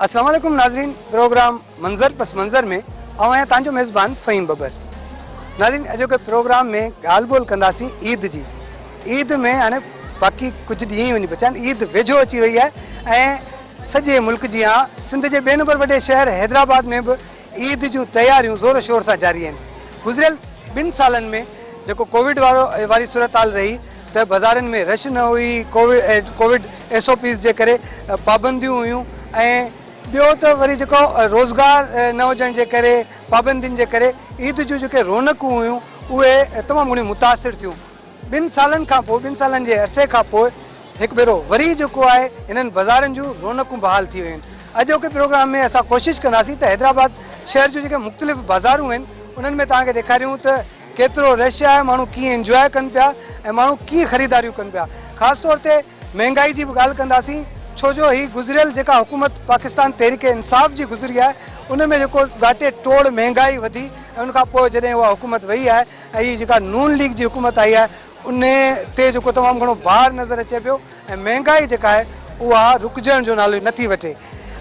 अस्सलाम वालेकुम नाज़रीन, प्रोग्राम मंज़र पस मंज़र में आहियां तव्हांजो मेज़बान फ़हीम बबर। नाज़रीन, अॼोके प्रोग्राम में ॻाल्हि ॿोल कंदासीं ईद जी। ईद में हाणे बाक़ी कुझु ॾींहं ई वञी बचा आहिनि, ईद वेझो अची वई आहे ऐं सॼे मुल्क जी सिंध जे ॿिए नंबर वॾे शहर हैदराबाद में बि ईद जूं तयारियूं ज़ोर शोर सां जारी आहिनि। गुज़िरियल 2 सालनि में जेको कोविड वारी सूरत हाल रही त बाज़ारनि में रश न हुई, कोविड SOPs जे करे पाबंदियूं हुयूं ऐं ॿियो त वरी जेको रोज़गार न हुजण जे करे पाबंदियुनि जे करे ईद जूं जेके रौनकूं हुयूं उहे तमामु घणियूं मुतासिर थियूं। 2 सालनि खां पोइ 2 सालनि जे अरसे खां पोइ हिकु भेरो वरी जेको आहे हिननि बाज़ारनि जूं रौनकूं बहाल थी वियूं आहिनि। अॼोके प्रोग्राम में असां कोशिशि कंदासीं त हैदराबाद शहर जूं जेके मुख़्तलिफ़ बाज़ारूं आहिनि उन्हनि में तव्हांखे ॾेखारियूं त केतिरो रश आहे, माण्हू कीअं इंजॉय कनि पिया ऐं माण्हू कीअं ख़रीदारियूं कनि पिया। ख़ासि तौर ते महांगाई जी बि ॻाल्हि कंदासीं, छो जो ही गुज़िरियल जेका हुकूमत पाकिस्तान तहरीक इंसाफ़ जी गुज़री आहे उन में जेको घाटे टोड़ महांगाई वधी ऐं उनखां पोइ जॾहिं उहा हुकूमत वई आहे ऐं हीअ जेका नून लीग जी हुकूमत आई आहे उन ते जेको तमामु घणो भार नज़र अचे पियो ऐं महांगाई जेका आहे उहा रुकजण जो नालो नथी वठे।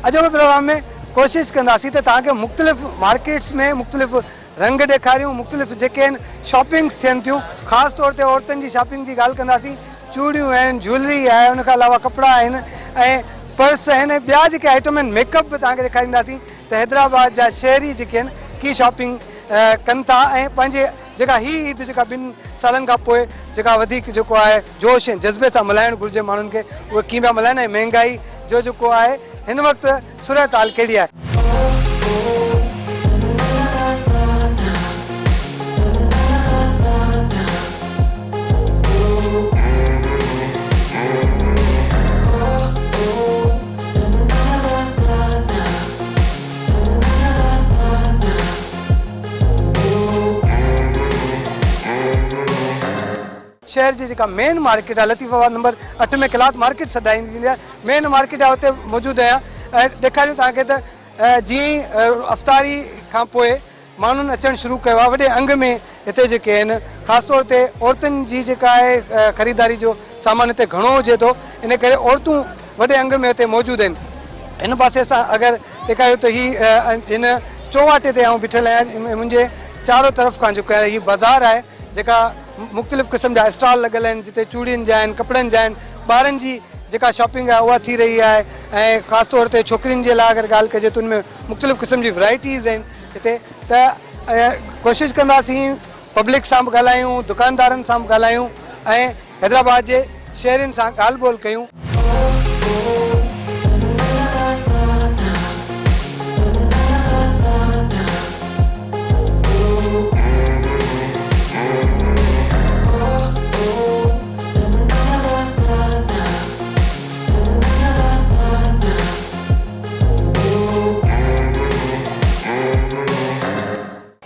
अॼोके प्रोग्राम में कोशिशि कंदासीं त तव्हांखे मुख़्तलिफ़ मार्केट्स में मुख़्तलिफ़ रंग ॾेखारियूं, मुख़्तलिफ़ जेके आहिनि शॉपिंग्स थियनि थियूं। ख़ासि तौर ते औरतुनि जी शॉपिंग जी ॻाल्हि कंदासीं, चूड़ियूं आहिनि, ज्वैलरी आहे, उनखां अलावा कपिड़ा आहिनि ऐं पर्स आहिनि, ॿिया जेके आइटम आहिनि मेकअप बि तव्हांखे ॾेखारींदासीं त हैदराबाद जा शहरी जेके आहिनि कीअं शॉपिंग कनि था ऐं पंहिंजे जेका हीअ ईद जेका 2 सालनि खां पोइ जेका वधीक जेको आहे जोश ऐं जज़्बे सां मल्हाइणु घुरिजे माण्हुनि खे, उहे कीअं पिया मल्हाइनि ऐं महांगाई जो जेको आहे हिन वक़्तु सूरत हाल कहिड़ी आहे। शहर जी जेका मेन मार्केट आहे लतीफ़ाबाद नंबर 8 में क्लाथ मार्केट सॾाई वेंदी आहे, मेन मार्केट आहे, हुते मौजूदु आहियां ऐं ॾेखारियूं तव्हांखे त जीअं अफ़्तारी खां पोइ माण्हुनि अचणु शुरू कयो आहे वॾे अंग में हिते जेके आहिनि। ख़ासि तौर ते औरतुनि जी जेका आहे ख़रीदारी जो सामान हिते घणो हुजे थो, इन करे औरतूं वॾे अंग में हिते मौजूदु आहिनि। हिन पासे असां अगरि ॾेखारियूं त हिन चौवाटे ते आउं बीठल आहियां, मुंहिंजे चारो तरफ़ खां जेको आहे हीअ बाज़ार आहे जेका मुख़्तलिफ़ क़िस्म जा स्टॉल लॻल आहिनि जिते चूड़ियुनि जा आहिनि, कपिड़नि जा आहिनि, ॿारनि जी जेका शॉपिंग आहे उहा थी रही आहे ऐं ख़ासि तौर ते छोकिरियुनि जे लाइ अगरि ॻाल्हि कजे त उनमें मुख़्तलिफ़ क़िस्म जी वैराइटीज़ आहिनि हिते। त कोशिशि कंदासीं पब्लिक सां बि ॻाल्हायूं, दुकानदारनि सां बि ॻाल्हायूं ऐं हैदराबाद जे शहरनि सां ॻाल्हि ॿोल कयूं।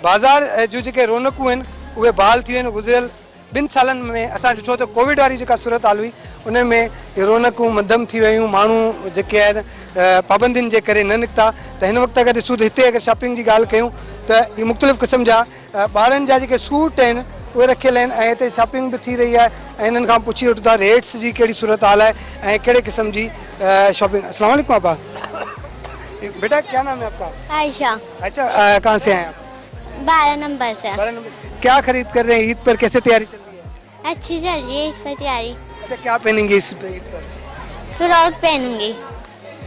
बाज़ार जूं जेके रौनकूं आहिनि उहे बहाल थी वियूं आहिनि। गुज़िरियल 2 सालनि में असां ॾिठो त कोविड वारी जेका सूरत हाल हुई उन में रौनकूं मध्यम थी वियूं, माण्हू जेके आहिनि पाबंदियुनि जे करे न निकिता। त हिन वक़्तु अगरि ॾिसूं त हिते अगरि शॉपिंग जी ॻाल्हि कयूं त इहे मुख़्तलिफ़ क़िस्म जा ॿारनि जा जेके सूट आहिनि उहे रखियल आहिनि ऐं हिते शॉपिंग बि थी रही आहे ऐं हिननि खां पुछी वठूं था रेट्स जी कहिड़ी सूरत हाल आहे ऐं कहिड़े क़िस्म जी शॉपिंग। अस्सलाम वालेकुम आपा। बेटा क्या नाम है आपका? आयशा। अच्छा, कहाँ से हैं आप? 12 नंबर से। 12 नंबर। क्या खरीद कर रहे हैं? ईद पर कैसे तैयारी चल रही है? अच्छी चल रही है इस पर तैयारी। अच्छा, क्या पहनेंगे इस ईद पर? फ्रॉक पहनूंगी।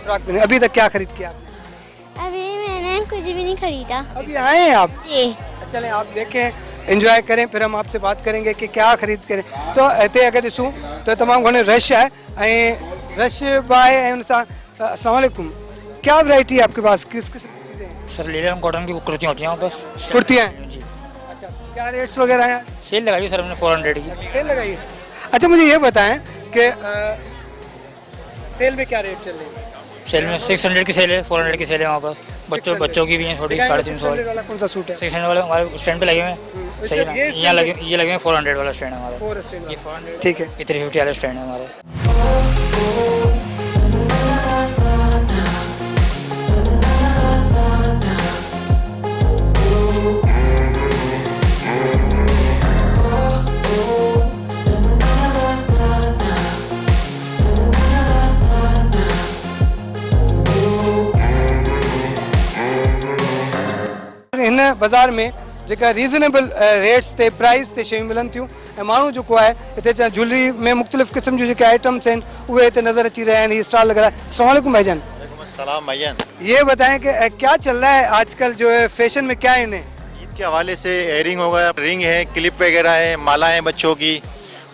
फ्रॉक पहने। अभी तक क्या खरीद किया आपने? अभी मैंने कुछ भी नहीं खरीदा। अभी आए हैं आप? जी। चलें आप देखें, एंजॉय करें, फिर हम आपसे बात करेंगे कि क्या खरीद करें। तो हिते अगर ॾिसूं तो तमामु घणो रश है ऐं रश बि आहे ऐं उन सां। अस्सलाम वालेकुम, क्या वैरायटी है आपके पास, किस किस्म की चीज़ें हैं? सर लीलन कॉटन की कुर्तियाँ होती हैं बस। कुर्तियाँ जी। अच्छा, क्या रेट्स वगैरह हैं? सेल लगाई सर हमने 400 की। सेल लगाई है। अच्छा, मुझे ये बताएं कि सेल में क्या रेट चल रही है? सेल में 600 की सेल है, 400 की सेल है वहाँ पर। बच्चों की भी हैं छोटी 350 वाला कौन सा सूट है? 600 वाले हमारे स्टैंड पे लगे हुए हैं। सही है, यहाँ लगे, ये लगे हैं 400 वाला स्टैंड है हमारा। ये 400, ठीक है। ये 350 वाला स्टैंड है हमारा। बाज़ार में जेका रीज़नेबल रेट्स ते प्राइस ते शयूं मिलनि थियूं ऐं माण्हू जेको आहे हिते ज्वेलरी में मुख़्तलिफ़ क़िस्म जूं जेके आइटम्स आहिनि उहे हिते नज़र अची रहिया आहिनि। ये स्टॉल लॻल आहे। अस्सलाम वालेकुम भाईजान। सलाम भैया। ये बताएं कि क्या चल रहा है आजकल, जो है फैशन में क्या है इन्हें? ईद के हवाले से एयरिंग हो गया, रिंग है, क्लिप वगैरह है, मालाएं बच्चों की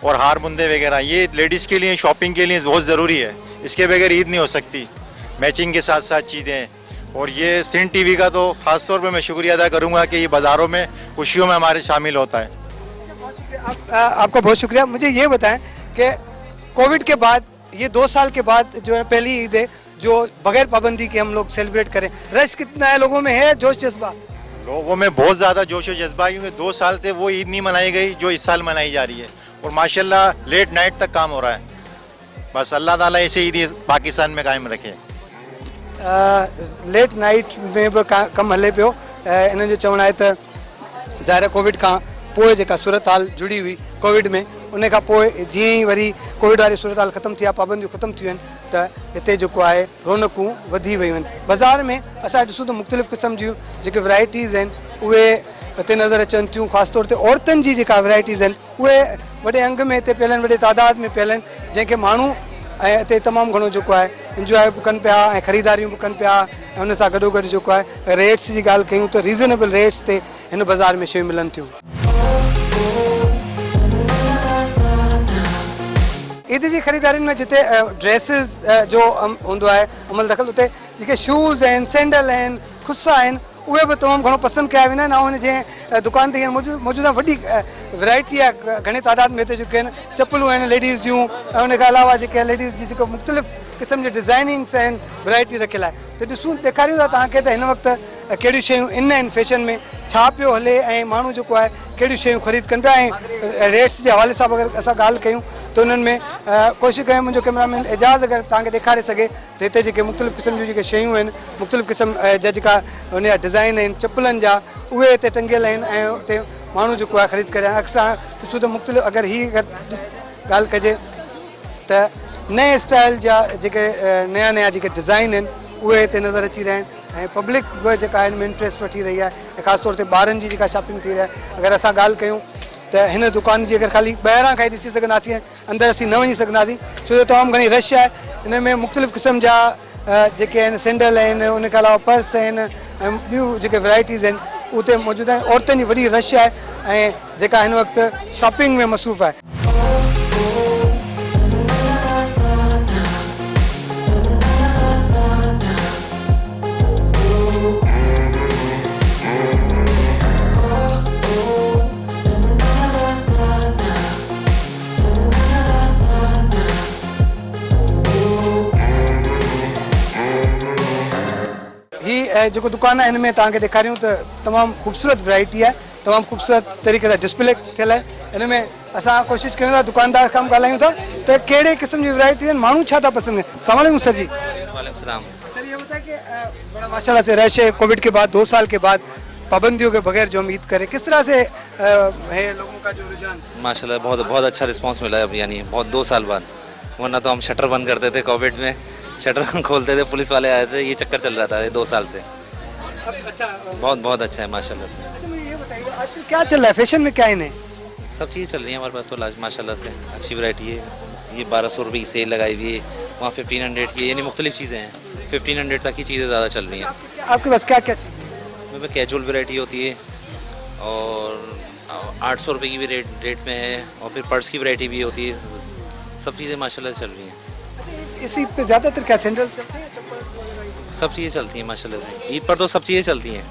और हार बुंदे वगैरह, ये लेडीज़ के लिए शॉपिंग के लिए बहुत ज़रूरी है। इसके बगैर ईद नहीं हो सकती। मैचिंग के साथ साथ चीज़ें, और ये सिंध टीवी का तो ख़ास तौर पे मैं शुक्रिया अदा करूँगा कि ये बाज़ारों में खुशियों में हमारे शामिल होता है। आपका बहुत शुक्रिया। मुझे ये बताएं कि कोविड के बाद, ये 2 साल के बाद जो है पहली ईद है जो बगैर पाबंदी के हम लोग सेलिब्रेट करें, रश कितना है लोगों में, है जोश जज्बा? लोगों में बहुत ज़्यादा जोश व जज्बा है, क्योंकि 2 साल से वो ईद नहीं मनाई गई जो इस साल मनाई जा रही है, और माशाल्लाह लेट नाइट तक काम हो रहा है। बस अल्लाह ताला ऐसे ईद पाकिस्तान में कायम रखे। लेट नाइट में भी कमु हले पियो। इन्हनि जो चवणु आहे त ज़ाहिर कोविड खां पोइ जेका सूरत हाल जुड़ी हुई कोविड में, उन खां पोइ जीअं ई वरी कोविड वारी सूरत हाल ख़तमु थी आहे, पाबंदियूं ख़तमु थियूं आहिनि, त हिते जेको आहे रौनकूं वधी वयूं आहिनि। बाज़ार में असां ॾिसूं त मुख़्तलिफ़ क़िस्म जूं जेके वैराइटीज़ आहिनि उहे हिते नज़र अचनि थियूं। ख़ासि तौर ते औरतुनि जी जेका वैराइटीज़ आहिनि उहे वॾे अंग में हिते पियल आहिनि, वॾे तादाद में पियल आहिनि, जंहिंखे माण्हू ऐं हिते तमामु घणो जेको आहे इंजॉय बि कनि पिया ऐं ख़रीदारियूं बि कनि पिया। ऐं हुन सां गॾोगॾु जेको आहे रेट्स जी ॻाल्हि कयूं त रीज़नेबल रेट्स ते हिन बाज़ार में शयूं मिलनि थियूं। ईद जी ख़रीदारियुनि में जिते ड्रेसिस जो हूंदो आहे अमल दख़ल, उते जेके शूज़ आहिनि, सैंडल आहिनि, खुसा आहिनि, उहे बि तमामु घणो पसंदि कया वेंदा आहिनि। ऐं हुन जे दुकान ते मौजूदा वॾी वैराइटी आहे, घणे तादाद में हिते जेके आहिनि चप्पलूं आहिनि लेडीज़ जूं, ऐं हुन खां अलावा जेके लेडीज़ जी जेको मुख़्तलिफ़ क़िस्म जी डिज़ाइनिंग्स आहिनि, वैराइटी रखियल आहे। त ॾिसूं ॾेखारियूं था तव्हांखे त हिन वक़्तु कहिड़ियूं शयूं इन आहिनि फैशन में, छा पियो हले ऐं माण्हू जेको आहे कहिड़ियूं शयूं ख़रीद कनि पिया। ऐं रेट्स जे हवाले सां अगरि असां ॻाल्हि कयूं त उन्हनि में कोशिशि कयूं, मुंहिंजो कैमरामैन एजाज़ अगरि तव्हांखे ॾेखारे सघे त हिते जेके मुख़्तलिफ़ क़िस्म जूं जेके शयूं आहिनि, मुख़्तलिफ़ क़िस्म जा जेका हुन जा डिज़ाइन आहिनि चप्पलनि जा, उहे हिते टंगियल आहिनि ऐं हुते माण्हू जेको आहे ख़रीद करे। अक्सर ॾिसूं त मुख़्तलिफ़ अगरि हीअ ॻाल्हि कजे त नए स्टाइल जा जेके नया नया जेके डिज़ाइन आहिनि उहे हिते नज़र अची रहिया आहिनि, ऐं पब्लिक बि जेका हिन में इंट्रस्ट वठी रही आहे, ऐं ख़ासि तौर ते ॿारनि जी जेका शॉपिंग थी रही आहे। अगरि असां ॻाल्हि कयूं त हिन दुकान जी अगरि ख़ाली ॿाहिरां खां ई ॾिसी सघंदासीं, अंदरि असीं न वञी सघंदासीं, छो जो तमामु घणी रश आहे। हिन में मुख़्तलिफ़ क़िस्म जा जेके आहिनि सैंडल आहिनि, उन खां अलावा पर्स आहिनि ऐं ॿियूं जेके वैराइटीज़ आहिनि उते मौजूदु आहिनि। औरतुनि जी वॾी रश आहे ऐं जेका हिन वक़्तु शॉपिंग में मसरूफ़ आहे। जेको दुकान आहे हिन में तव्हांखे ॾेखारियूं त तमामु ख़ूबसूरत वैराइटी आहे, तमामु ख़ूबसूरत तरीक़े सां डिस्प्ले थियल आहे। हिन में असां कोशिशि कयूं था दुकानदार खां ॻाल्हायूं था त कहिड़े क़िस्म जी वैराइटी आहिनि, माण्हू छा था पसंदि कनि। अस्सलाम वालेकुम सर जी। वालेकुम सलाम। सर ये बताए कि बड़ा माशाल्लाह से रश है, कोविड के बाद 2 साल के बाद पाबंदियों के बगैर जो हम ईद करें, किस तरह से है लोगों का जो रुझान? माशाल्लाह बहुत बहुत अच्छा रिस्पांस मिला है अब, यानी बहुत 2 साल बाद। वरना तो हम शटर बंद करते थे कोविड में, शटर खोलते थे, पुलिस वाले आए थे, ये चक्कर चल रहा था ये 2 साल से। अच्छा, बहुत बहुत अच्छा है माशाल्लाह से। अच्छा मुझे ये बताइए आजकल क्या चल रहा है फैशन में, क्या इन्हें सब चीज़ें चल रही हैं हमारे पास तो माशाल्लाह से, अच्छी वैरायटी है। ये 1200 रुपये की सेल लगाई हुई है, वहाँ 1500 की, यानी मुख्तलिफ चीज़ें हैं, 1500 तक की चीज़ें ज़्यादा चल रही हैं। आपके पास क्या क्या चीज़ें? मेरे पास कैजुअल वैरायटी होती है और 800 रुपये की भी रेट में है, और फिर पर्स की वैरायटी भी होती है। सब चीज़ें माशाल्लाह से चल रही हैं। इसी पे ज़्यादातर क्या सैंडल चलते हैं, चप्पल? सब चीज़ें चलती हैं माशाल्लाह से, ईद पर तो सब चीज़ें चलती हैं।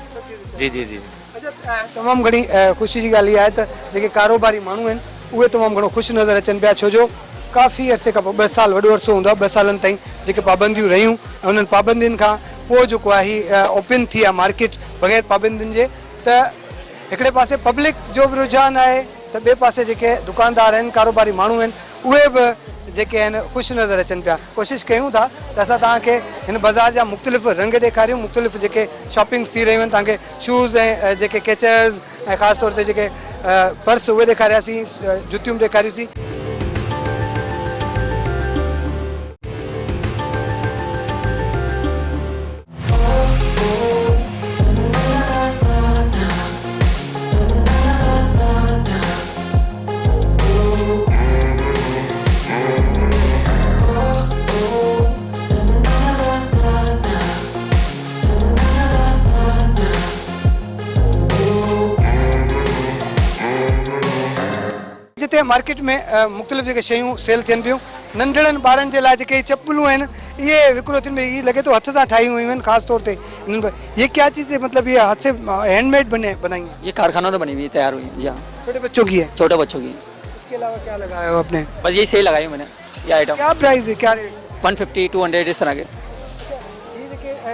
जी जी जी। अच्छा, तमामु घणी ख़ुशी जी ॻाल्हि इहा आहे त जेके कारोबारी माण्हू आहिनि उहे तमामु घणो ख़ुशि नज़र अचनि पिया, छो जो काफ़ी अरसे खां पोइ 2 साल वॾो अरसो हूंदो आहे, 2 सालनि ताईं जेके पाबंदियूं रहियूं ऐं उन्हनि पाबंदियुनि खां पोइ जेको आहे हीअ ओपन थी आहे मार्केट बग़ैर पाबंदियुनि जे, त हिकिड़े पासे पब्लिक जो बि रुझान आहे त ॿिए पासे जेके दुकानदार आहिनि, कारोबारी माण्हू आहिनि, उहे बि जेके आहिनि ख़ुशि नज़र अचनि पिया। कोशिशि कयूं था त असां तव्हांखे हिन बाज़ार जा मुख़्तलिफ़ रंग ॾेखारियूं, मुख़्तलिफ़ जेके शॉपिंग्स थी रहियूं आहिनि, तव्हांखे शूज़ ऐं जेके कैचर्स ऐं ख़ासि तौर ते जेके पर्स उहे ॾेखारियासीं, जुतियूं बि ॾेखारियूंसीं। मार्केट में मुख़्तलिफ़ जेके शयूं सेल थियनि पियूं नंढड़नि ॿारनि जे लाइ जेके चप्पलूं आहिनि इहे विकिरो थियनि पियूं। लॻे थो हथ सां ठाही हुयूं आहिनि ख़ासि तौर ते इन्हनि पर ये क्या चीज़ है मतलब ये हाथ से हैंडमेड बनाई है? ये कारखानों से बनी हुई तैयार हुई जी हाँ। छोटे बच्चों की है? छोटे बच्चों की। इसके अलावा क्या लगाया हो आपने? बस यही सेल लगाई मैंने ये आइटम। क्या प्राइस है, क्या रेट? 150 200 इस तरह के।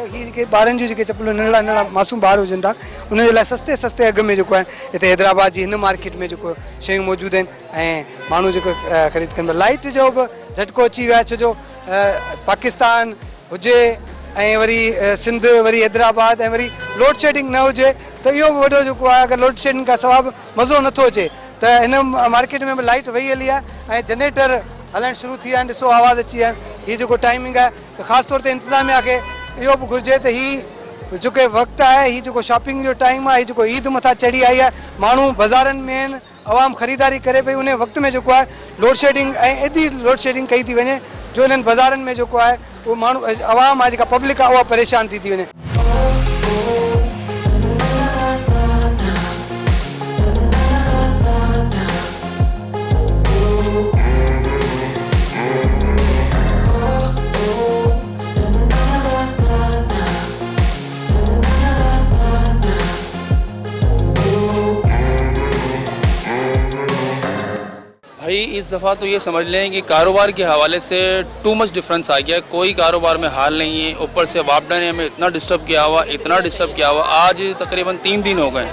ही जेके ॿारनि जूं जेके चप्पलूं नंढड़ा नंढड़ा मासूम ॿार हुजनि था उन जे लाइ सस्ते सस्ते अघ में जेको आहे हिते हैदराबाद जी हिन मार्केट में जेको शयूं मौजूदु आहिनि ऐं माण्हू जेको ख़रीद कनि। लाइट जो बि झटको अची वियो आहे छो जो पाकिस्तान हुजे ऐं वरी सिंध वरी हैदराबाद ऐं वरी लोड शेडिंग न हुजे त इहो बि वॾो जेको आहे अगरि लोड शेडिंग खां सवाइ मज़ो नथो अचे त हिन मार्केट में बि लाइट वही हली आहे ऐं जनरेटर हलणु शुरू थी विया आहिनि। ॾिसो आवाज़ अची विया आहिनि। हीअ जेको टाइमिंग आहे त ख़ासि तौर ते इंतिज़ामिया खे इहो बि घुरिजे त हीअ जेके वक़्तु आहे हीअ जेको शॉपिंग जो टाइम आहे हीअ जेको ईद मथां चढ़ी आई आहे माण्हू बाज़ारनि में आहिनि आवाम ख़रीदारी करे पई उन वक़्त में जेको आहे लोड शेडिंग ऐं एॾी लोड शेडिंग कई थी वञे जो इन्हनि बाज़ारनि में जेको आहे उहो माण्हू आवाम आहे जेका पब्लिक आहे उहा परेशान थी वञे। भाई इस दफ़ा तो ये समझ लें कि कारोबार के हवाले से टू मच डिफरेंस आ गया है। कोई कारोबार में हाल नहीं है। ऊपर से वापडा ने हमें इतना डिस्टर्ब किया हुआ आज तकरीबन 3 दिन हो गए।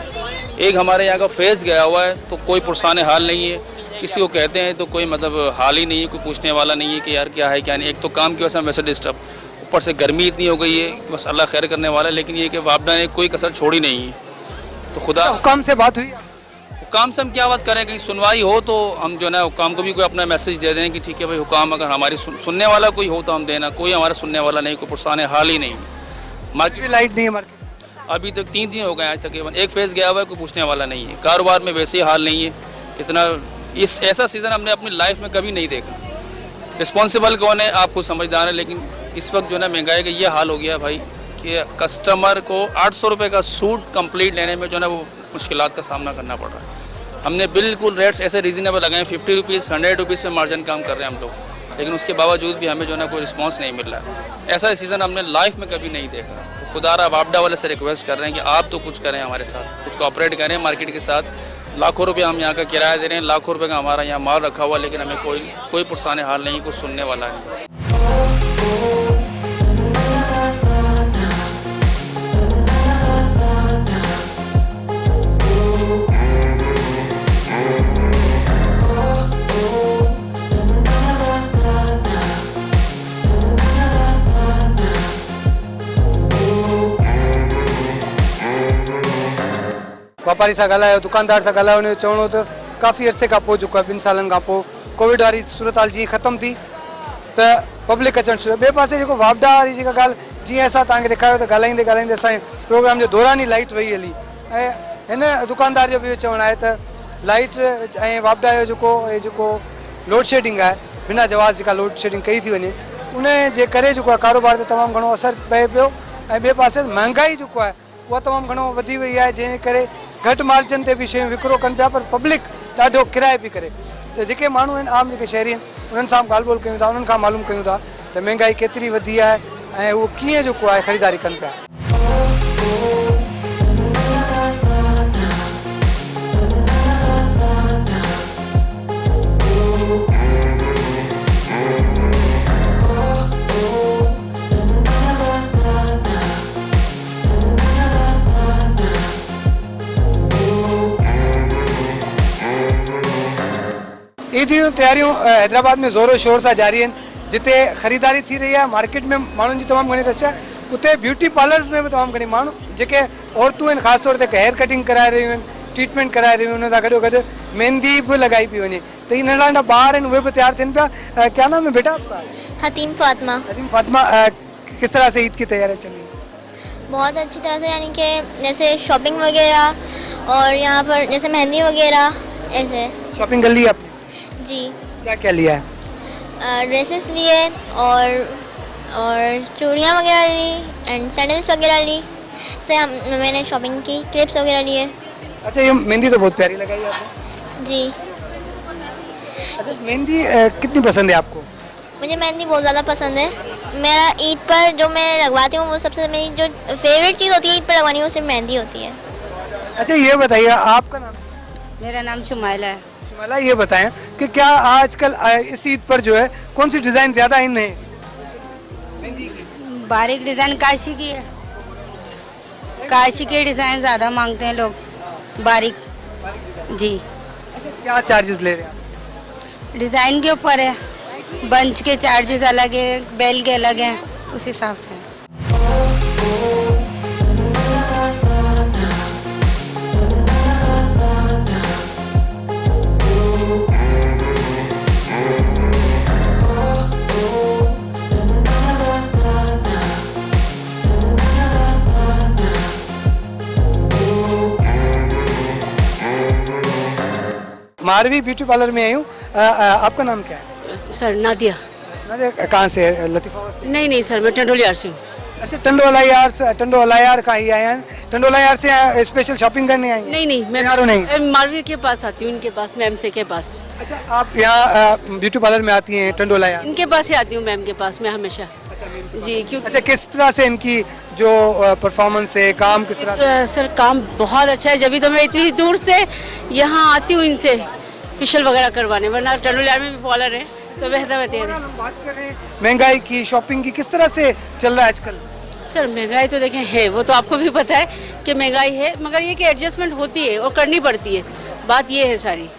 एक हमारे यहाँ का फेज़ गया हुआ है तो कोई पुरसाने हाल नहीं है। किसी को कहते हैं तो कोई मतलब हाल ही नहीं है, कोई पूछने वाला नहीं है कि यार क्या है क्या नहीं। एक तो काम की वजह से हम वैसे डिस्टर्ब, ऊपर से गर्मी इतनी हो गई है बस अल्लाह खैर करने वाला है। लेकिन ये कि वापडा ने कोई कसर छोड़ी नहीं है। तो खुदा हुकाम से बात हुई? हुकाम से हम क्या बात करें, कहीं सुनवाई हो तो हम जो है ना हुकाम को भी कोई अपना मैसेज दे दें कि ठीक है भाई हुकाम अगर हमारी सुनने वाला कोई हो तो हम देना। कोई हमारा सुनने वाला नहीं, कोई पुरसाने हाल ही नहीं। मार्केट में लाइट नहीं है मार्केट अभी तक 3 दिन हो गए आज तकरीबन। एक फेज़ गया हुआ है, कोई पूछने वाला नहीं है। कारोबार में वैसे ही हाल नहीं है इतना। इस ऐसा सीज़न हमने अपनी लाइफ में कभी नहीं देखा। रिस्पॉन्सिबल कौन है आप खुद समझदार है। लेकिन इस वक्त जो है ना महंगाई का ये हाल हो गया भाई कि कस्टमर को 800 रुपये का सूट कंप्लीट लेने में जो है ना वो मुश्किलात का सामना करना पड़ रहा है। हमने बिल्कुल रेट्स ऐसे रीज़नेबल लगाए 50 रुपीज़ 100 रुपीज़ पे मार्जिन काम कर रहे हैं हम लोग, लेकिन उसके बावजूद भी हमें जो है ना कोई रिस्पांस नहीं मिल रहा है। ऐसा सीज़न हमने लाइफ में कभी नहीं देखा। तो खुदारा वापडा वाले से रिक्वेस्ट कर रहे हैं कि आप तो कुछ करें हमारे साथ, कुछ कोऑपरेट करें मार्केट के साथ। लाखों रुपये हम यहाँ का किराया दे रहे हैं, लाखों रुपये का हमारा यहाँ माल रखा हुआ, लेकिन हमें कोई पुरसाने हाल नहीं, कुछ सुनने वाला नहीं। वापारी सां ॻाल्हायो, दुकानदार सां ॻाल्हायो, उन जो चवणो त काफ़ी अरसे खां पोइ जेको आहे 2 सालनि खां पोइ कोविड वारी सूरत हाल जीअं ख़तमु थी त पब्लिक अचणु शुरू। ॿिए पासे जेको वापडा वारी जेका ॻाल्हि जीअं असां तव्हांखे ॾेखारियो त ॻाल्हाईंदे ॻाल्हाईंदे असांजे प्रोग्राम जो दौरान ई लाइट वही हली ऐं हिन दुकानदार जो बि इहो चवणु आहे त लाइट ऐं वापडा जो जेको लोड शेडिंग आहे बिना जवाज़ जेका लोड शेडिंग कई थी वञे उन जे करे जेको आहे कारोबार ते तमामु घणो असरु पए पियो ऐं ॿिए पासे महांगाई जेको आहे उहा तमामु घणो वधी वई आहे जंहिं करे घटि मार्जिन ते बि शयूं विकिरो कनि पिया पर पब्लिक ॾाढो किराए पई करे। त जेके माण्हू आहिनि आम जेके शहरी आहिनि उन्हनि सां ॻाल्हि ॿोल कयूं था, उन्हनि खां मालूम कयूं था त महांगाई केतिरी वधी आहे ऐं उहो कीअं जेको आहे ख़रीदारी कनि पिया। ईद जूं तयारियूं हैदराबाद में ज़ोरो शोर सां जारी आहिनि। जिते ख़रीदारी थी रही आहे मार्केट में माण्हुनि जी तमामु घणी रश आहे, उते ब्यूटी पार्लर्स में बि तमामु घणी माण्हू जेके औरतूं आहिनि ख़ासि तौर ते हेयर कटिंग कराए रहियूं आहिनि, ट्रीटमेंट कराए रहियूं आहिनि, उन सां गॾोगॾु मेहंदी बि लॻाई पई वञे। त इहे नंढा नंढा ॿार आहिनि उहे बि तयारु थियनि पिया। क्या नाम है बेटा आपका? हतीम फातिमा। हतीम फातिमा, किस तरह से ईद की तैयारी चली? बहुत अच्छी तरह से, यानी कि जैसे शॉपिंग वगैरह और यहाँ पर जैसे मेहंदी वगैरह ऐसे। शॉपिंग कर ली आपने? जी। क्या क्या लिया है? ड्रेसेस लिए और चूड़ियाँ वगैरह ली एंड सैंडल्स वगैरह ली। से मैंने शॉपिंग की, क्लिप्स वगैरह लिए। अच्छा, ये मेहंदी तो बहुत प्यारी लगाई आपने। जी। अच्छा, मेहंदी कितनी पसंद है आपको? मुझे मेहंदी बहुत ज़्यादा पसंद है। मेरा ईद पर जो मैं लगवाती हूँ वो सबसे मेरी जो फेवरेट चीज़ होती है ईद पर लगवानी वो सिर्फ मेहंदी होती है। अच्छा ये बताइए आपका नाम? मेरा नाम शुमाइला है। शुमाइला, ये बताएं कि क्या आजकल इस ईद पर जो है कौन सी डिज़ाइन ज़्यादा इन है? बारीक डिज़ाइन काशी की है। काशी के डिज़ाइन ज़्यादा मांगते हैं लोग, बारीक जी। अच्छा, क्या चार्जेस ले रहे हैं आप? डिज़ाइन के ऊपर है, बंच के चार्जेस अलग है, बेल के अलग हैं, उस हिसाब से। मारवी ब्यूटी पार्लर में आई हूँ। आपका नाम क्या है? सर नादिया। नादिया, कहाँ से है? लतीफाबाद से? नहीं सर, मैं टंडोली यार से हूँ। अच्छा, टंडोला यार कहाँ ही आए हैं? टंडोला यार से स्पेशल शॉपिंग करने आए हैं? नहीं, मैं यारो नहीं, मारवी के पास आती हूँ, इनके पास, मैम से के पास। अच्छा, आप यहाँ ब्यूटी पार्लर में आती हैं टंडोला यार? इनके पास ही आती हूँ मैम के पास मैं हमेशा जी। क्योंकि अच्छा, किस तरह से इनकी जो परफॉर्मेंस है, काम किस तरह? सर काम बहुत अच्छा है, जब भी तो मैं इतनी दूर से यहाँ आती हूँ इनसे फेशियल वगैरह करवाने, वरना टंडोली यार में भी पार्लर है तो बेहतर रहती है। हम बात कर रहे हैं महंगाई की, शॉपिंग की, किस तरह से चल रहा है आजकल? सर महंगाई तो देखें है, वो तो आपको भी पता है कि महंगाई है, मगर ये कि एडजस्टमेंट होती है और करनी पड़ती है, बात ये है सारी।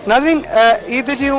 नाज़रीन, ईद जूं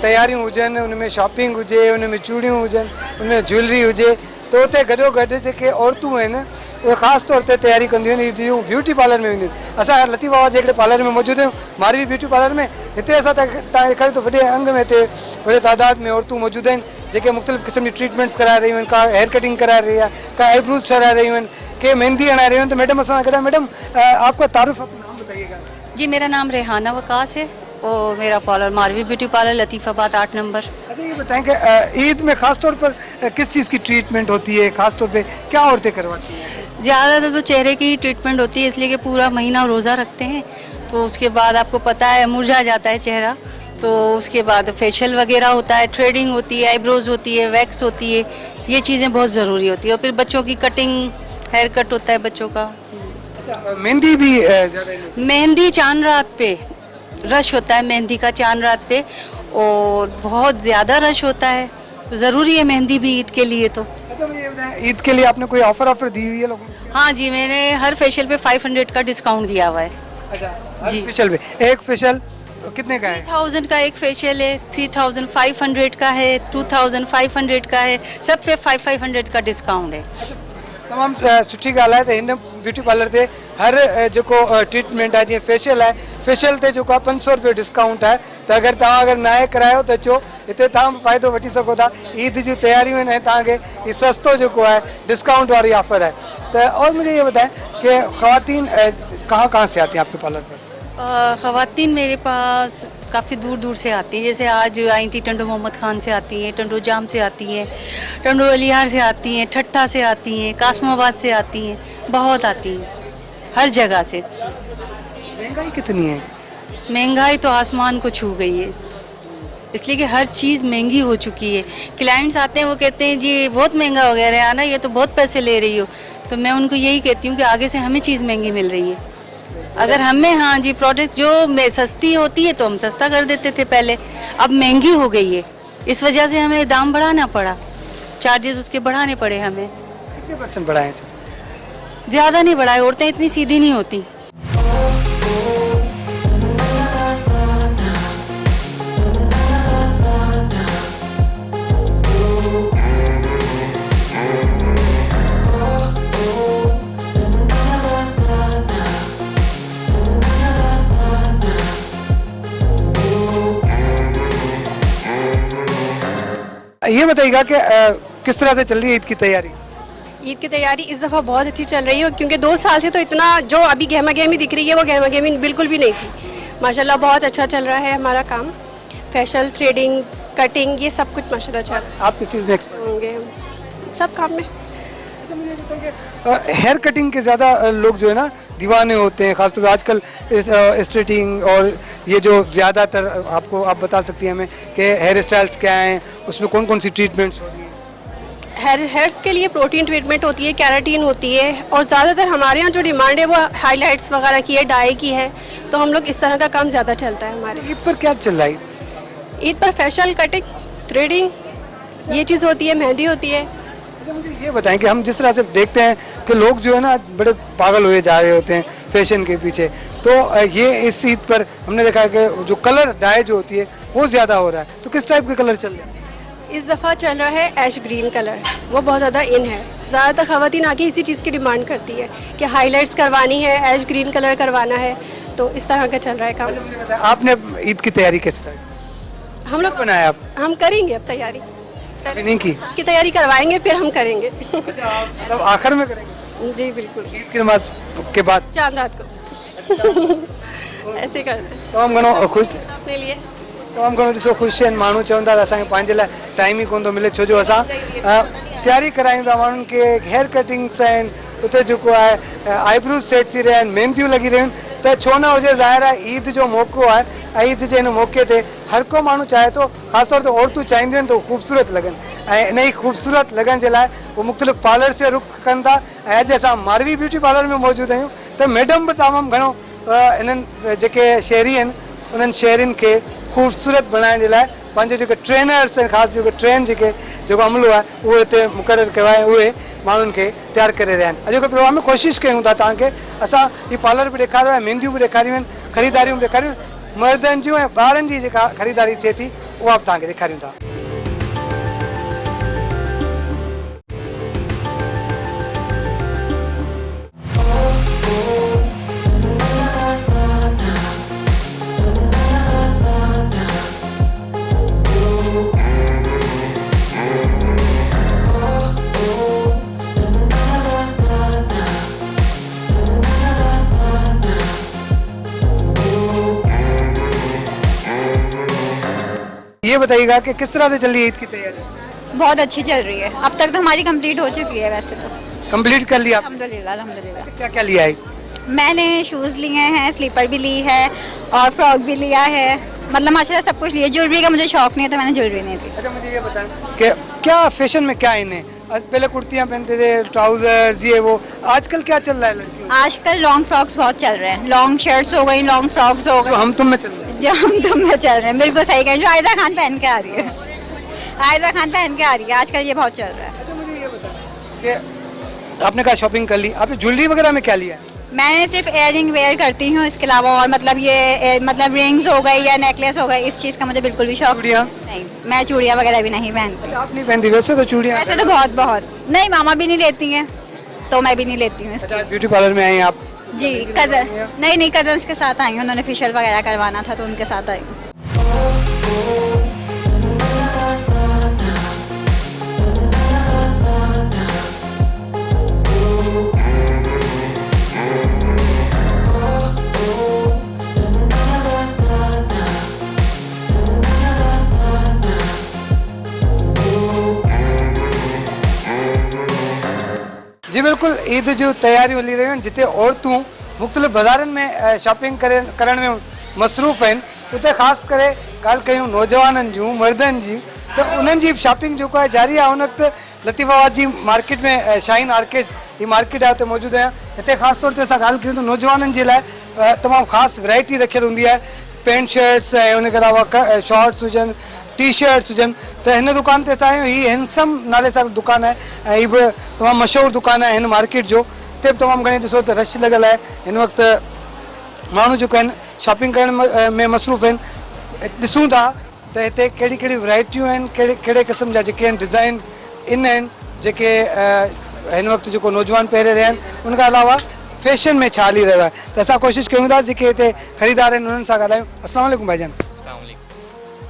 तयारियूं हुजनि, उनमें शॉपिंग हुजे, उनमें चूड़ियूं हुजनि, उनमें ज्वेलरी हुजे, तो उते गॾो गॾु जेके औरतूं आहिनि उहे ख़ासि तौर ते तयारी कंदियूं आहिनि, ईद जूं ब्यूटी पार्लर में वेंदियूं आहिनि। असां लतीफ़ाबाद जे हिकिड़े पार्लर में मौजूदु आहियूं, मारवी ब्यूटी पार्लर में। हिते असां तव्हां ॾेखारियो त वॾे अंग में हिते वॾे तादाद में औरतूं मौजूदु आहिनि जेके मुख़्तलिफ़ क़िस्म जी ट्रीटमेंट्स कराए रहियूं आहिनि। का हेयर कटिंग कराए रही है, का आईब्रोज ठहराए रहियूं आहिनि, के मेहंदी हणाए रहियूं आहिनि। तो मैडम असां गॾु, मैडम आपका तारुफ, अपना नाम बताइएगा। जी, मेरा नाम रेहाना वकास है और मेरा पार्लर मारवी ब्यूटी पार्लर लतीफ़ाबाद 8 नंबर। अच्छा, ये बताएं कि ईद में ख़ास तौर पर किस चीज़ की ट्रीटमेंट होती है, ख़ास तौर पे क्या औरतें करवाती हैं? ज़्यादातर तो चेहरे की ट्रीटमेंट होती है, इसलिए कि पूरा महीना रोज़ा रखते हैं, तो उसके बाद आपको पता है मुरझा जाता है चेहरा, तो उसके बाद फेशियल वगैरह होता है, थ्रेडिंग होती है, आईब्रोज होती है, वैक्स होती है, ये चीज़ें बहुत ज़रूरी होती है। और फिर बच्चों की कटिंग, हेयर कट होता है बच्चों का। अच्छा, मेहंदी भी ज़्यादा? मेहंदी चांद रात पे रश होता है, मेहंदी का चांद रात पे, और बहुत ज़्यादा रश होता है, ज़रूरी है मेहंदी भी ईद के लिए। तो अच्छा, मुझे बताएं, ईद के लिए आपने कोई ऑफर दी हुई है लोगों को? हाँ जी, मैंने हर फेशियल पे 500 का डिस्काउंट दिया हुआ है। अच्छा, जी। फेशियल पे एक फेशियल कितने का है? 3000 का एक फेशियल है, 3500 का है, 2500 का है, सब पे 500 का डिस्काउंट है। तमाम सुठी ॻाल्हि आहे त हिन ब्यूटी पार्लर ते हर जेको ट्रीटमेंट आहे, जीअं फेशियल आहे, फेशियल ते जेको आहे 500 रुपयो डिस्काउंट आहे। त अगरि नाहे करायो त अचो, हिते तव्हां बि फ़ाइदो वठी सघो था। ईद जी तयारियूं आहिनि ऐं तव्हांखे हीउ सस्तो जेको आहे डिस्काउंट वारी ऑफर है। तो और मुझे ये बताएं कि ख़वातीन कहाँ से आती हैं आपके पार्लर पर? ख़वातीन मेरे पास काफ़ी दूर दूर से आती हैं, जैसे आज आई थी टंडो मोहम्मद खान से आती हैं, टंडो जाम से आती हैं, टंडो अलियार से आती हैं, ठट्टा से आती हैं, कासमाबाद से आती हैं, बहुत आती हैं हर जगह से। महंगाई कितनी है? महंगाई तो आसमान को छू गई है, इसलिए कि हर चीज़ महंगी हो चुकी है। क्लाइंट्स आते हैं, वो कहते हैं जी बहुत महंगा हो गया है ना, ये तो बहुत पैसे ले रही हो। तो मैं उनको यही कहती हूँ कि आगे से हमें चीज़ महंगी मिल रही है। अगर हमें, हाँ जी, प्रोडक्ट जो सस्ती होती है तो हम सस्ता कर देते थे पहले, अब महंगी हो गई है, इस वजह से हमें दाम बढ़ाना पड़ा, चार्जेस उसके बढ़ाने पड़े हमें। कितने % बढ़ाए थे? ज़्यादा नहीं बढ़ाए, औरतें इतनी सीधी नहीं होती। ये बताइएगा कि किस तरह से चल रही है ईद की तैयारी? ईद की तैयारी इस दफ़ा बहुत अच्छी चल रही है, क्योंकि 2 साल से तो इतना जो अभी गहमा गहमी दिख रही है वो गहमा गहमी बिल्कुल भी नहीं थी। माशाल्लाह बहुत अच्छा चल रहा है हमारा काम, फेशियल, थ्रेडिंग, कटिंग, ये सब कुछ माशाल्लाह चल रहा है। आप किस चीज़ में एक्सपर्ट होंगे सब काम में। अच्छा, मुझे ये बताएं कि हेयर कटिंग के ज़्यादा लोग जो है ना दीवाने होते हैं, खासतौर पर आजकल स्ट्रेटिंग और ये जो ज़्यादातर आप बता सकती हैं हमें कि हेयर स्टाइल्स क्या हैं, उसमें कौन कौन सी ट्रीटमेंट्स होती हैं? हेयर्स के लिए प्रोटीन ट्रीटमेंट होती है, कैराटीन होती है, और ज़्यादातर हमारे यहाँ जो डिमांड है वो हाईलाइट्स वगैरह की है, डाई की है, तो हम लोग इस तरह का काम ज़्यादा चलता है हमारे। ईद पर क्या चल रहा है? ईद पर फेशियल, कटिंग, थ्रेडिंग, ये चीज़ होती है, मेहंदी होती है। अच्छा, मुझे ये बताएं कि हम जिस तरह से देखते हैं कि लोग जो है ना बड़े पागल हुए जा रहे होते हैं फैशन के पीछे, तो ये इस ईद पर हमने देखा है कि जो कलर डाई जो होती है वो ज़्यादा हो रहा है, तो किस टाइप के कलर चल रहे हैं? इस दफ़ा चल रहा है ऐश ग्रीन कलर, वो बहुत ज़्यादा इन है। ज़्यादातर ख़वातीन आके इसी चीज़ की डिमांड करती है कि हाईलाइट्स करवानी है, ऐश ग्रीन कलर करवाना है, तो इस तरह का चल रहा है काम। आपने ईद की तैयारी किस तरह हम लोग बनाया? आप हम करेंगे अब तैयारी, नहीं की तैयारी करवाएंगे फिर हम करेंगे। मतलब आखिर में करेंगे? जी बिल्कुल, ईद की नमाज के बाद चांद रात को ऐसे करते हैं। तमामु घणो खुश अपने लिए तमामु घणो ॾिसो ख़ुशि आहिनि माण्हू, चवनि था त असांखे पंहिंजे लाइ टाइम ई कोन थो मिले, छो जो असां तयारी करायूं था माण्हुनि खे, हेयर कटिंग्स आहिनि, उते जेको आहे आईब्रूज़ सेट थी रहिया आहिनि, मेहंदियूं लॻी रहियूं आहिनि, त छो न हुजे, ज़ाहिर आहे ईद जो मौक़ो आहे ऐं ईद जे हिन मौक़े ते हर को माण्हू चाहे थो, ख़ासि तौर ते औरतूं चाहींदियूं आहिनि त उहे ख़ूबसूरत लॻनि, ऐं इन ई ख़ूबसूरत लॻण जे लाइ उहे मुख़्तलिफ़ पार्लर जो रुख कनि था। ऐं अॼु असां मारवी ब्यूटी पार्लर में मौजूदु आहियूं, त मैडम बि तमामु घणो इन्हनि जेके शहरी आहिनि उन्हनि शहरियुनि खे ख़ूबसूरत बणाइण जे लाइ पंहिंजो जेके ट्रेनर्स आहिनि, ख़ासि जेको जेको अमलो आहे उहो हिते मुक़ररु कयो आहे, उहे माण्हुनि खे तयारु करे रहिया आहिनि। अॼोके प्रोग्राम में कोशिशि कयूं था तव्हांखे असां हीअ पार्लर बि ॾेखारियो आहे, मेहंदियूं बि ॾेखारियूं आहिनि, ख़रीदारियूं बि ॾेखारियूं आहिनि, मर्दनि जूं ऐं ॿारनि जी जेका ख़रीदारी थिए थी उहा बि तव्हांखे ॾेखारियूं था। ये बताइएगा कि किस तरह से चल रही है ईद की तैयारी? बहुत अच्छी चल रही है, अब तक तो हमारी कंप्लीट हो चुकी है वैसे तो। कंप्लीट कर लिया? अल्हम्दुलिल्लाह अल्हम्दुलिल्लाह। क्या क्या लिया है? मैंने शूज़ लिए हैं, स्लीपर भी ली है और फ्रॉक भी लिया है, मतलब माशाल्लाह सब कुछ लिया। ज्वेलरी का मुझे शौक नहीं है तो मैंने ज्वेलरी नहीं ली। अच्छा, मुझे ये बताएं कि क्या फैशन में क्या इन है? पहले कुर्तियाँ पहनते थे, ट्राउजर्स, ये वो, आजकल क्या चल रहा है लड़कियों? आजकल लॉन्ग फ्रॉक्स बहुत चल रहे हैं, लॉन्ग शर्ट्स हो गई, लॉन्ग फ्रॉक्स हो गई, हम तुम में चल रहे हैं, जो हम तुम में चल रहे हैं। बिल्कुल सही कहें, जो आयजा खान पहन के आ रही है, आयजा खान पहन के आ रही है, आजकल ये बहुत चल रहा है। अच्छा, मुझे ये बताएं कि आपने कहा शॉपिंग कर ली, आपने ज्वेलरी वगैरह में क्या लिया है? मैं सिर्फ इयररिंग वेयर करती हूँ, इसके अलावा और मतलब ये मतलब रिंग्स हो गई या नेकलेस हो गई, इस चीज़ का मुझे बिल्कुल भी शौक नहीं। मैं चूड़ियाँ वगैरह भी नहीं पहनती। आप नहीं पहनती? वैसे तो चूड़ियाँ वैसे तो बहुत नहीं, मामा भी नहीं लेती हैं तो मैं भी नहीं लेती हूँ। अच्छा, ब्यूटी पार्लर में आई आप? जी, कज़न नहीं कज़न्स के साथ आई हूँ, उन्होंने फेशियल वगैरह करवाना था तो उनके साथ आई हूँ। जी बिल्कुल, ईद जो तैयारियूं हली रहियूं आहिनि, जिते औरतूं मुख़्तलिफ़ बाज़ारनि में शॉपिंग करण में मसरूफ़ आहिनि, उते ख़ासि करे ॻाल्हि कयूं नौजवाननि जूं, मर्दनि जी, त उन्हनि जी शॉपिंग जेको आहे जारी आहे। उन वक़्तु लतीफ़ाबाद जी मार्केट में शाहीन आर्केड ही मार्केट आहे, उते मौजूदु आहियां। हिते ख़ासि तौर ते असां ॻाल्हि कयूं त नौजवाननि जे लाइ तमामु ख़ासि वैरायटी रखियलु हूंदी आहे, पैंट शर्ट्स ऐं उनखे अलावा शॉर्ट्स हुजनि, टी शर्ट्स हुजनि। त हिन दुकान ते असां आहियूं, हीअ हैंडसम नाले सां दुकानु आहे ऐं हीअ बि तमामु मशहूरु दुकानु आहे हिन मार्केट जो। हिते बि तमामु घणी ॾिसो त रश लॻल आहे, हिन वक़्तु माण्हू जेको आहिनि शॉपिंग करण में मसरूफ़ आहिनि। ॾिसूं था त हिते कहिड़ी कहिड़ी वैरायटियूं आहिनि, कहिड़े क़िस्म जा जेके आहिनि डिज़ाइन इन आहिनि, जेके हिन वक़्तु जेको नौजवान पहिरे रहिया आहिनि। उनखां अलावा फैशन में छा हली रहियो आहे, त असां कोशिशि कयूं था जेके हिते ख़रीदार आहिनि उन्हनि सां ॻाल्हायूं। अस्सलाम वालेकुम भाईजान,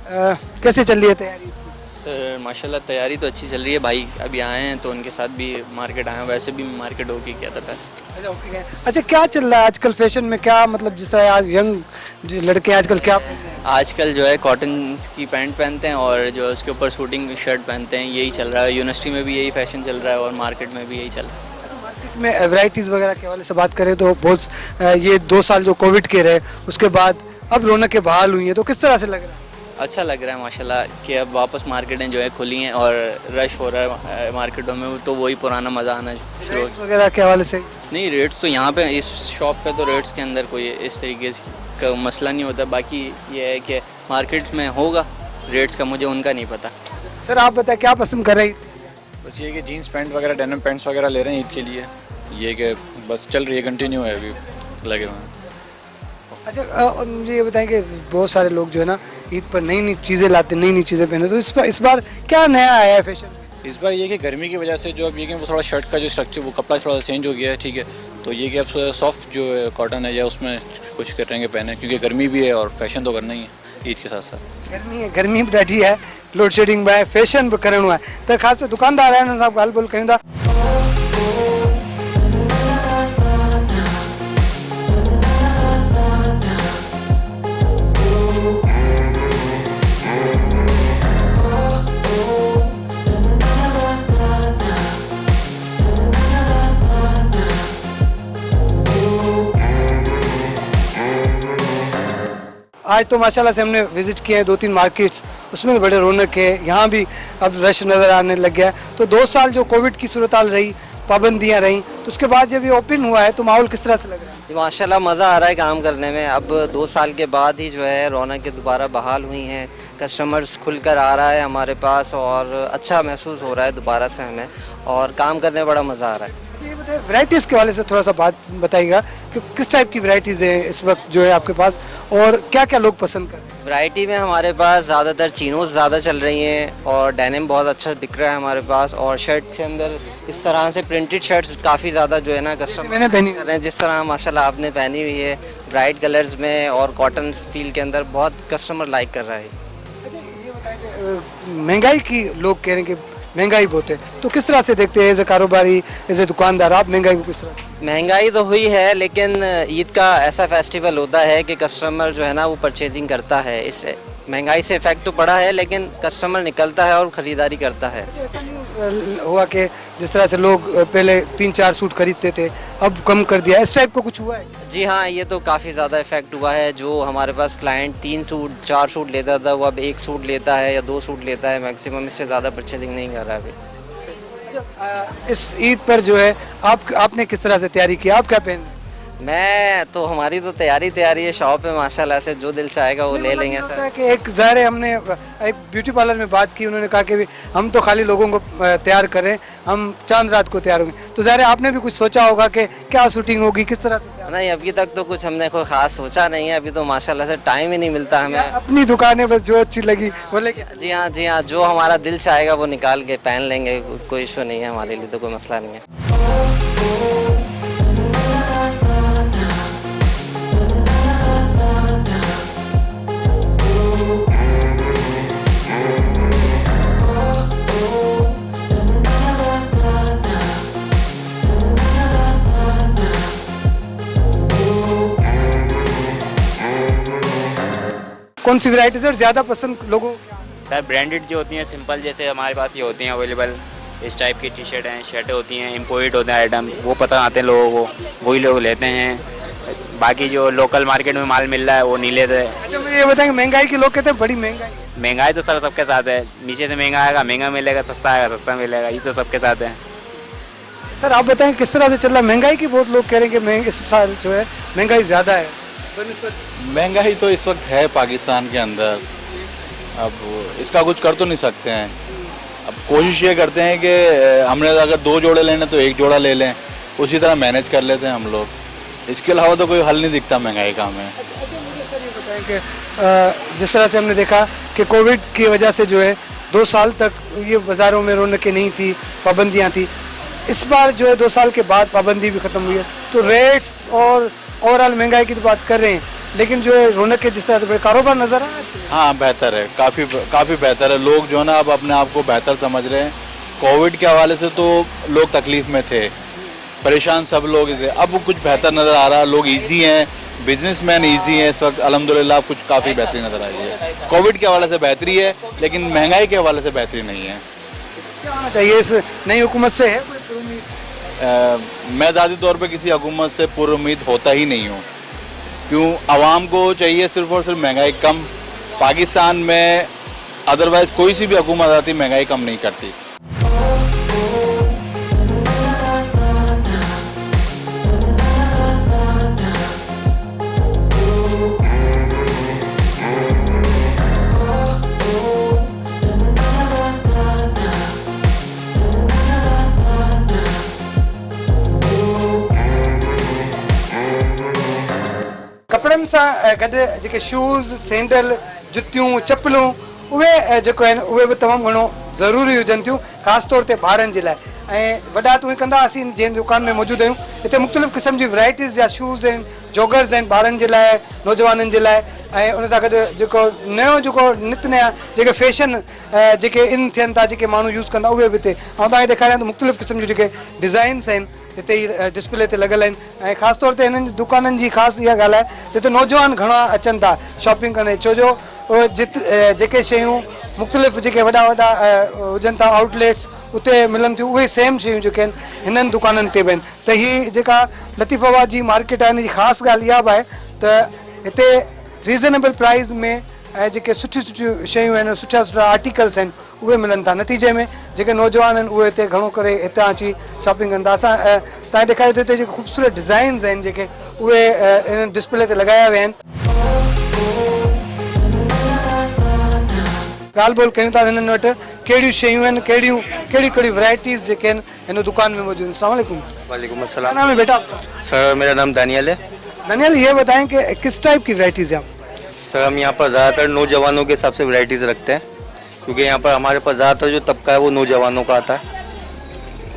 कैसे चल रही है तैयारी? सर माशाल्लाह तैयारी तो अच्छी चल रही है। भाई अभी आए हैं तो उनके साथ भी मार्केट आए हैं, वैसे भी मार्केट होके क्या था। अच्छा, क्या चल रहा है आजकल फैशन में? क्या मतलब जिस तरह आज यंग लड़के आजकल क्या आजकल जो है कॉटन की पैंट पहनते हैं और जो उसके ऊपर शूटिंग शर्ट पहनते हैं, यही चल रहा है। यूनिवर्सिटी में भी यही फैशन चल रहा है और मार्केट में भी यही चल रहा है। मार्केट में वैरायटीज़ वगैरह के हवाले से बात करें तो बहुत ये 2 साल जो कोविड के रहे उसके बाद अब रौनकें बहाल हुई हैं, तो किस तरह से लग रहा है? अच्छा लग रहा है माशाल्लाह कि अब वापस मार्केटें जो है खुली हैं और रश हो रहा है मार्केटों में, तो वही पुराना मज़ा आना शुरू वगैरह के हवाले से नहीं। रेट्स तो यहाँ पे इस शॉप पे तो रेट्स के अंदर कोई इस तरीके का मसला नहीं होता। बाकी ये है कि मार्केट में होगा रेट्स का, मुझे उनका नहीं पता। सर आप बताएं क्या पसंद कर रहे हैं? बस ये कि जीन्स पैंट वगैरह डेनिम पैंट्स वगैरह ले रहे हैं ईद के लिए। ये कि बस चल रही है, कंटिन्यू है, अभी लगे हुए हैं। अच्छा मुझे ये बताएं कि बहुत सारे लोग जो है ना ईद पर नई नई चीज़ें लाते, नई नई चीज़ें पहने, तो इस बार क्या नया आया है फैशन? इस बार ये कि गर्मी की वजह से जो अब ये कि वो थोड़ा शर्ट का जो स्ट्रक्चर वो कपड़ा थोड़ा चेंज हो गया है, ठीक है। तो ये कि अब सॉफ्ट जो कॉटन है या उसमें कुछ करेंगे पहने, क्योंकि गर्मी भी है और फैशन तो करना ही है ईद के साथ साथ। गर्मी भी ॾाढी है, लोड शेडिंग भी है, फैशन भी करणो है, तो ख़ासि तो दुकानदार आहिनि हुन सां ॻाल्हि ॿोल कयूं था। आज तो माशाल्लाह से हमने विज़िट किए हैं 2-3 मार्केट्स, उसमें भी बड़े रौनक है, यहाँ भी अब रश नज़र आने लग गया है। तो 2 साल जो कोविड की सूरत हाल रही, पाबंदियाँ रहीं, तो उसके बाद जब ये ओपन हुआ है तो माहौल किस तरह से लग रहा है? माशाल्लाह मज़ा आ रहा है काम करने में। अब 2 साल के बाद ही जो है रौनकें दोबारा बहाल हुई हैं, कस्टमर्स खुलकर आ रहा है हमारे पास और अच्छा महसूस हो रहा है दोबारा से हमें, और काम करने में बड़ा मज़ा आ रहा है। ये बताइए वैराइटीज़ के वाले से थोड़ा सा बात बताइएगा कि किस टाइप की वैराइटीज़ हैं इस वक्त जो है आपके पास, और क्या क्या लोग पसंद कर रहे हैं? वैरायटी में हमारे पास ज़्यादातर चीनोज़ ज़्यादा चल रही हैं और डेनिम बहुत अच्छा बिक रहा है हमारे पास, और शर्ट के अंदर इस तरह से प्रिंटेड शर्ट्स काफ़ी ज़्यादा जो है ना कस्टमर मैंने पहनी कर रहे हैं, जिस तरह माशाल्लाह आपने पहनी हुई है ब्राइट कलर्स में और कॉटन फील के अंदर, बहुत कस्टमर लाइक कर रहा है। अच्छा ये बताइए महंगाई की लोग कह रहे हैं कि महंगाई बहुत है, तो किस तरह से देखते हैं एज ए कारोबारी, एज ए दुकानदार, आप महंगाई को किस तरह? महंगाई तो हुई है, लेकिन ईद का ऐसा फेस्टिवल होता है कि कस्टमर जो है ना वो परचेजिंग करता है। इससे महंगाई से इफेक्ट तो पड़ा है, लेकिन कस्टमर निकलता है और ख़रीदारी करता है। हुआ कि जिस तरह से लोग पहले 3-4 सूट खरीदते थे अब कम कर दिया, इस टाइप का कुछ हुआ है? जी हाँ, ये तो काफ़ी ज़्यादा इफेक्ट हुआ है। जो हमारे पास क्लाइंट 3 सूट 4 सूट लेता था वो अब 1 सूट लेता है या 2 सूट लेता है मैक्सिमम, इससे ज़्यादा परचेजिंग नहीं कर रहा है अभी। इस ईद पर जो है आपने किस तरह से तैयारी की, आप क्या पहन? मैं तो हमारी तो तैयारी है, शॉप है माशाल्लाह से, जो दिल चाहेगा वो ले लेंगे सर। कि एक ज़ाहिर है हमने एक ब्यूटी पार्लर में बात की, उन्होंने कहा कि हम तो खाली लोगों को तैयार करें, हम चांद रात को तैयार होंगे, तो ज़ाहिर है आपने भी कुछ सोचा होगा कि क्या शूटिंग होगी, किस तरह से? नहीं, अभी तक तो कुछ हमने कोई ख़ास सोचा नहीं है, अभी तो माशाल्लाह से टाइम ही नहीं मिलता हमें। अपनी दुकान है, बस जो अच्छी लगी वो लेके। जी हाँ, जो हमारा दिल चाहेगा वो निकाल के पहन लेंगे, कोई इशू नहीं है, हमारे लिए तो कोई मसला नहीं है। कौन सी वैरायटी और ज़्यादा पसंद लोगों? सर ब्रांडेड जो होती हैं, सिंपल जैसे हमारे पास ये होती हैं अवेलेबल, इस टाइप की टी शर्ट हैं, शर्टें होती हैं, इम्पोर्ट होते हैं आइटम, वो पसंद आते हैं लोगों को, वही लोग लेते हैं। बाकी जो लोकल मार्केट में माल मिल रहा है वो नहीं लेते। अच्छा मुझे ये बताएंगे महंगाई के लोग कहते हैं बड़ी महंगाई? महंगाई तो सर सबके साथ है, नीचे से महंगा आएगा महंगा मिलेगा, सस्ता आएगा सस्ता मिलेगा, ये तो सबके साथ है। सर आप बताएं किस तरह से चल रहा है महंगाई की? बहुत लोग कह रहे हैं कि इस साल जो है महंगाई ज़्यादा है। महंगाई तो इस वक्त है पाकिस्तान के अंदर, अब इसका कुछ कर तो नहीं सकते हैं। अब कोशिश ये करते हैं कि हमने अगर 2 जोड़े लेने तो 1 जोड़ा ले लें, उसी तरह मैनेज कर लेते हैं हम लोग। इसके अलावा तो कोई हल नहीं दिखता महंगाई का हमें। सर ये बताएं कि जिस तरह से हमने देखा कि कोविड की वजह से जो है 2 साल तक ये बाज़ारों में रौनकें नहीं थी, पाबंदियाँ थी, इस बार जो है 2 साल के बाद पाबंदी भी ख़त्म हुई है, तो रेट्स और ओवरऑल महंगाई की तो बात कर रहे हैं, लेकिन जो है रौनक के जिस तरह से कारोबार नजर आ रहा है। हाँ बेहतर है, काफ़ी बेहतर है। लोग जो है ना अब अपने आप को बेहतर समझ रहे हैं। कोविड के हवाले से तो लोग तकलीफ में थे, परेशान सब लोग थे, अब कुछ बेहतर नज़र आ रहा है। लोग इजी हैं, बिजनेसमैन इजी हैं इस वक्त अल्हम्दुलिल्लाह। कुछ काफ़ी बेहतरी नज़र आ रही है। कोविड के हवाले से बेहतरी है, लेकिन महंगाई के हवाले से बेहतरी नहीं है। क्या होना चाहिए इस नई हुकूमत से है कोई उम्मीद? मैं ज़ाती तौर पे किसी हुकूमत से पूरी उम्मीद होता ही नहीं हूँ। क्यों? आवाम को चाहिए सिर्फ और सिर्फ महंगाई कम। पाकिस्तान में अदरवाइज़ कोई सी भी हुकूमत आती महंगाई कम नहीं करती। कपड़नि सां गॾु जेके शूज़, सैंडल, जुतियूं, चप्पलूं उहे जेको आहिनि उहे बि तमामु घणो ज़रूरी हुजनि थियूं, ख़ासि तौर ते ॿारनि जे लाइ। ऐं वॾा त उहे कंदा असीं जंहिं दुकान में मौजूदु आहियूं। हिते मुख़्तलिफ़ क़िस्म जी वैराइटीज़ जा शूज़ आहिनि, जॉगर्स आहिनि ॿारनि जे लाइ, नौजवाननि जे लाइ। ऐं उन सां गॾु जेको नयो जेको नित नया जेके फैशन जेके इन थियनि था, जेके माण्हू यूज़ कंदा उहे बि हिते ऐं तव्हांखे ॾेखारियां त मुख़्तलिफ़ क़िस्म जूं जेके डिज़ाइन्स आहिनि हिते ई डिस्प्ले ते लॻल आहिनि। ऐं ख़ासि तौर ते हिननि दुकाननि जी ख़ासि इहा ॻाल्हि आहे त हिते नौजवान घणा अचनि था शॉपिंग कंदे, छो जो जेके शयूं मुख़्तलिफ़ जेके वॾा हुजनि था आउटलेट्स उते मिलनि थियूं, उहे सेम शयूं जेके आहिनि हिननि दुकाननि ते बि आहिनि। त हीअ जेका लतीफ़ाबाद जी मार्केट आहे हिन जी ख़ासि ॻाल्हि इहा बि आहे त हिते रीज़नेबल प्राइज़ में ऐं जेके सुठियूं शयूं आहिनि, सुठा आर्टिकल्स आहिनि उहे मिलनि था। नतीजे में जेके नौजवान आहिनि उहे हिते घणो करे हितां अची शॉपिंग कंदा। असां तव्हां ॾेखारियो त हिते जेके ख़ूबसूरत डिज़ाइन्स आहिनि जेके उहे इन डिस्प्ले ते लॻाया विया आहिनि। ॻाल्हि ॿोल कयूं था हिननि वटि कहिड़ियूं शयूं आहिनि, कहिड़ी वैराइटीज़ जेके आहिनि हिन दुकान में मौजूद हैं। अस्सलाम वालेकुम। वालेकुम अस्सलाम। नाम है बेटा? सर मेरा नाम दानियल है। दानियल, ये बताएं कि किस टाइप की वैराइटीज़ हैं आप? सर हम यहाँ पर ज़्यादातर नौजवानों के हिसाब से वैराइटीज़ रखते हैं, क्योंकि यहाँ पर हमारे पास ज़्यादातर जो तबका है वो नौजवानों का आता है।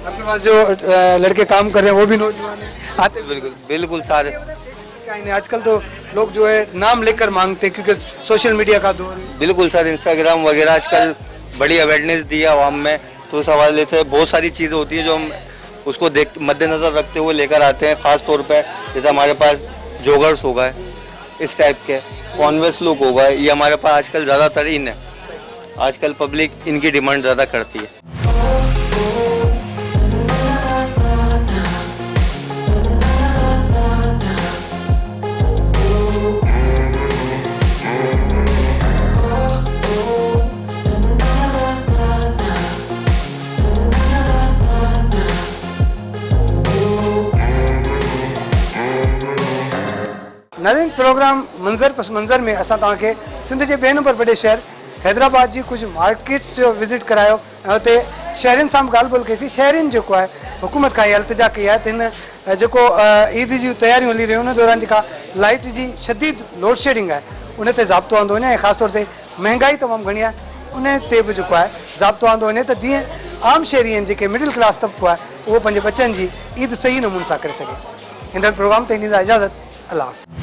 आपके पास जो लड़के काम कर रहे हैं वो भी नौजवान हैं? आते? बिल्कुल सारे। आजकल तो लोग जो है नाम लेकर मांगते हैं क्योंकि सोशल मीडिया का दौर है। बिल्कुल सर, इंस्टाग्राम वगैरह आजकल बड़ी अवेयरनेस दी है आवाम में, तो उस हवाले से बहुत सारी चीज़ें होती है जो हम उसको मद्देनज़र रखते हुए लेकर आते हैं। ख़ास तौर पे जैसे हमारे पास जॉगर्स हो गए, इस टाइप के कॉन्वेस लुक हो गए, ये हमारे पास आजकल ज़्यादातर इन है। आजकल पब्लिक इनकी डिमांड ज़्यादा करती है। नाज़रीन, प्रोग्राम मंज़र पस मंज़र में असां तव्हांखे सिंध जे ॿिए नंबर वॾे शहर हैदराबाद जी कुछ मार्केट्स जो विज़िट करायो ऐं हुते शहरियुनि सां ॻाल्हि ॿोल कईसीं। शहरियुनि जेको आहे हुकूमत खां इहा इल्तिजा कई आहे त हिन जेको ईद जी तयारियूं हली रहियूं उन दौरान जेका लाइट जी शदीद लोड शेडिंग आहे उन ते ज़ाब्तो आंदो वञे ऐं ख़ासि तौर ते महांगाई तमामु घणी आहे उन ते बि जेको आहे ज़ाब्तो आंदो वञे त जीअं आम शहरी आहिनि जेके मिडिल क्लास तबको आहे उहो पंहिंजे बचनि जी ईद सही नमूने सां करे सघे। ईंदड़ प्रोग्राम ते ॾींदा इजाज़त। अल्लाह हाफ़िज़।